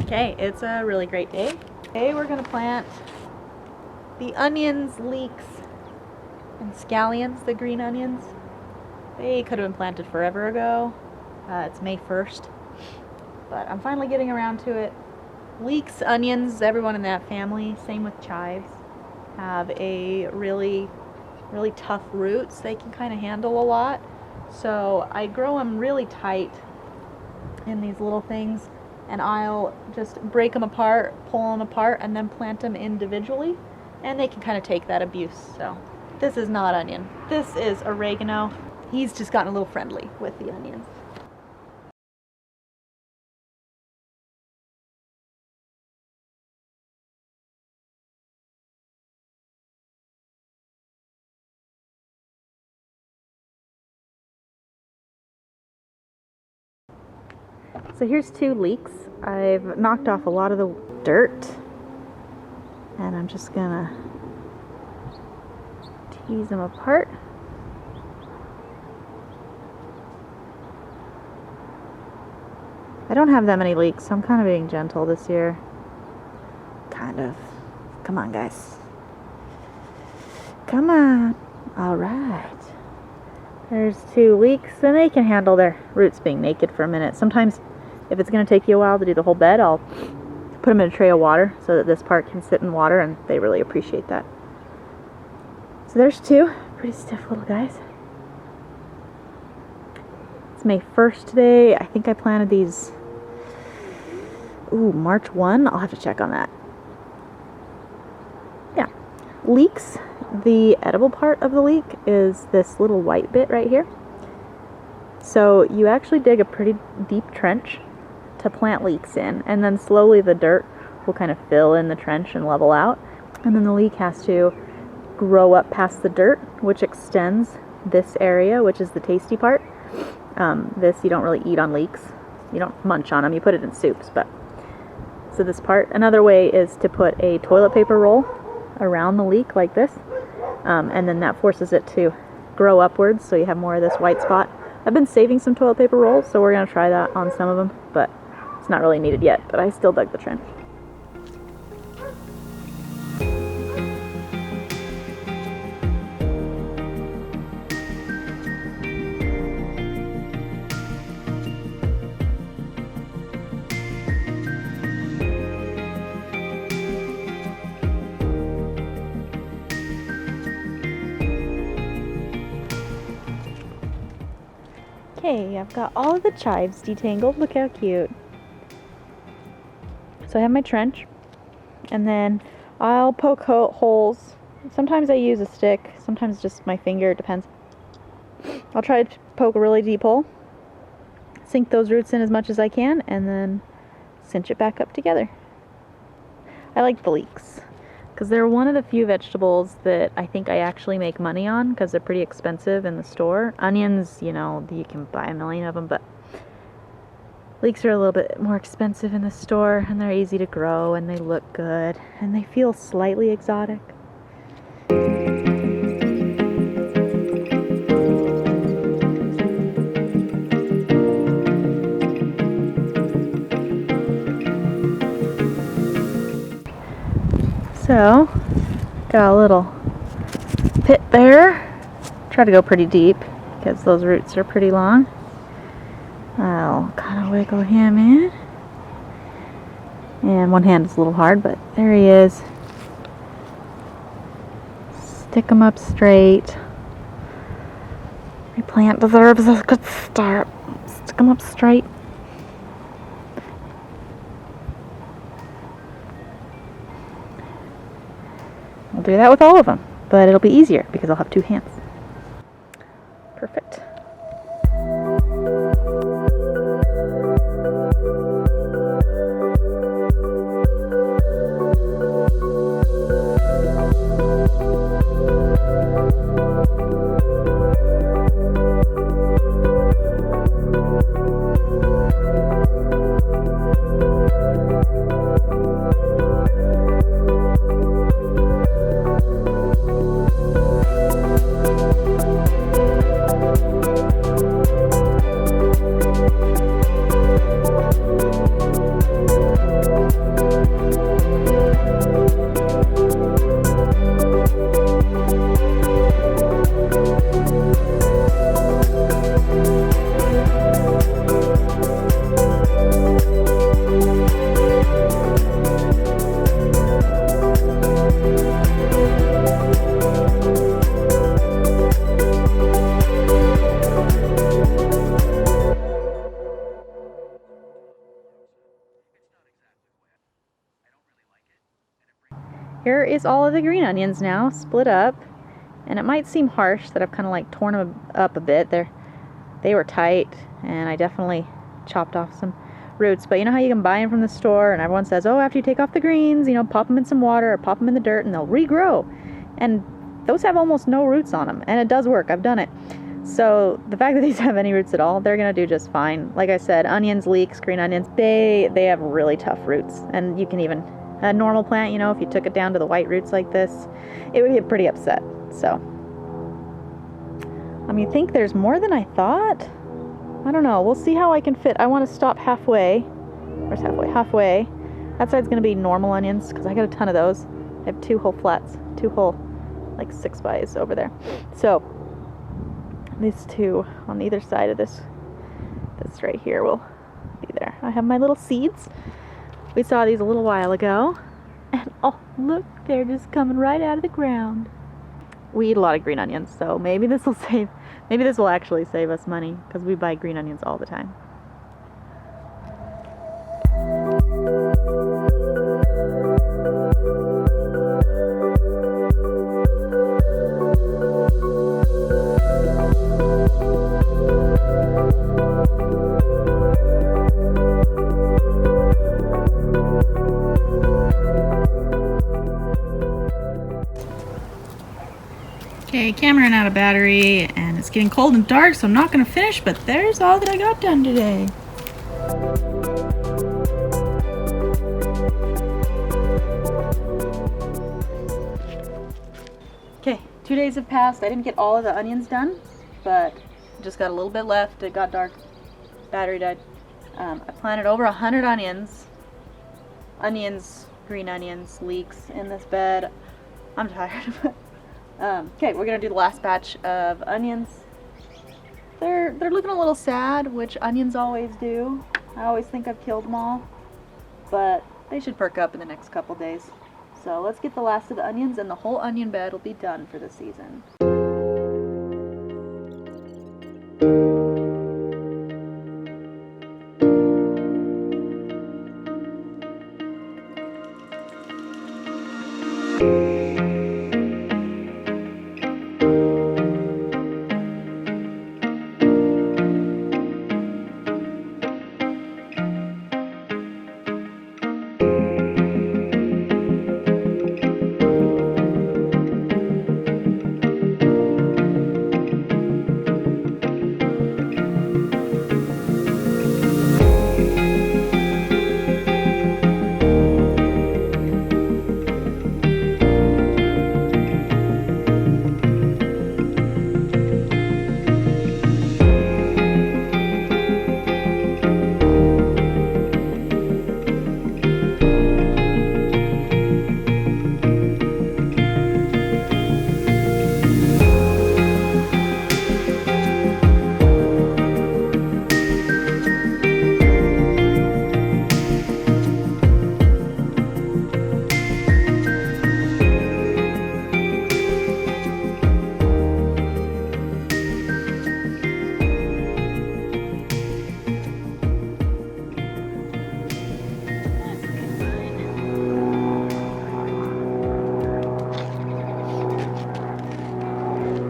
Okay, it's a really great day. Today we're gonna plant the onions, leeks, and scallions, the green onions. They could have been planted forever ago. It's May 1st, but I'm finally getting around to it. Leeks, onions, everyone in that family, same with chives, have a really tough roots. They can kind of handle a lot. So I grow them really tight in these little things, and I'll just break them apart, pull them apart, and then plant them individually, and they can kind of take that abuse. So this is not onion. This is oregano. He's just gotten a little friendly with the onions. So here's 2 leeks. I've knocked off a lot of the dirt, and I'm just gonna tease them apart. I don't have that many leeks, so I'm kind of being gentle this year. Kind of. Come on, guys. Come on. All right. There's 2 leeks, and they can handle their roots being naked for a minute. Sometimes, if it's going to take you a while to do the whole bed, I'll put them in a tray of water so that this part can sit in water, and they really appreciate that. So there's 2 pretty stiff little guys. It's May 1st today. I think I planted these, March 1. I'll have to check on that. Yeah. Leeks, the edible part of the leek is this little white bit right here. So you actually dig a pretty deep trench to plant leeks in, and then slowly the dirt will kind of fill in the trench and level out, and then the leek has to grow up past the dirt, which extends this area, which is the tasty part. This you don't really eat on leeks. You don't munch on them, you put it in soups. But so this part, another way is to put a toilet paper roll around the leek like this, and then that forces it to grow upwards, so you have more of this white spot. I've been saving some toilet paper rolls, so we're going to try that on some of them, but it's not really needed yet, but I still dug the trench. Okay, I've got all of the chives detangled. Look how cute. So I have my trench, and then I'll poke holes. Sometimes I use a stick, sometimes just my finger, it depends. I'll try to poke a really deep hole, sink those roots in as much as I can, and then cinch it back up together. I like the leeks because they're one of the few vegetables that I think I actually make money on because they're pretty expensive in the store. Onions, you can buy a million of them, but leeks are a little bit more expensive in the store, and they're easy to grow, and they look good, and they feel slightly exotic. So, got a little pit there. Try to go pretty deep because those roots are pretty long. I'll kind of wiggle him in. And one hand is a little hard, but there he is. Stick him up straight. My plant deserves a good start. Stick him up straight. I'll do that with all of them, but it'll be easier because I'll have 2 hands. Perfect. here is all of the green onions now, split up. And it might seem harsh that I've kind of like torn them up a bit. They were tight, and I definitely chopped off some roots. But you know how you can buy them from the store, and everyone says, oh, after you take off the greens, you know, pop them in some water or pop them in the dirt and they'll regrow. And those have almost no roots on them, and it does work. I've done it. So the fact that these have any roots at all, they're gonna do just fine. Like I said, onions, leeks, green onions, they have really tough roots. And you can even, a normal plant, you know, if you took it down to the white roots like this, it would get pretty upset. So, you think there's more than I thought? I don't know. We'll see how I can fit. I want to stop halfway. Where's halfway? Halfway. That side's going to be normal onions because I got a ton of those. I have 2 whole flats. 2 whole, like 6x over there. So, these 2 on either side of this right here will be there. I have my little seeds. We saw these a little while ago. And oh, look, they're just coming right out of the ground. We eat a lot of green onions, so maybe this will actually save us money because we buy green onions all the time. Okay, camera ran out of battery and it's getting cold and dark, so I'm not going to finish, but there's all that I got done today. Okay, 2 days have passed. I didn't get all of the onions done, but just got a little bit left. It got dark. Battery died. I planted over 100 onions. Green onions, leeks in this bed. I'm tired of it. Okay, we're gonna do the last batch of onions. They're looking a little sad, which onions always do. I always think I've killed them all, but they should perk up in the next couple days. So let's get the last of the onions, and the whole onion bed will be done for the season.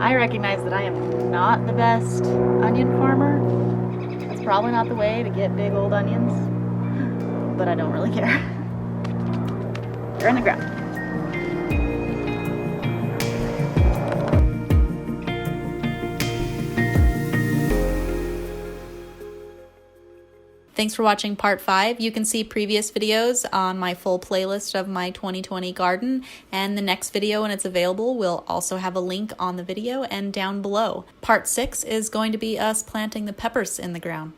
I recognize that I am not the best onion farmer. That's probably not the way to get big old onions, but I don't really care. They're in the ground. Thanks for watching part 5. You can see previous videos on my full playlist of my 2020 garden, and the next video when it's available will also have a link on the video and down below. Part 6 is going to be us planting the peppers in the ground.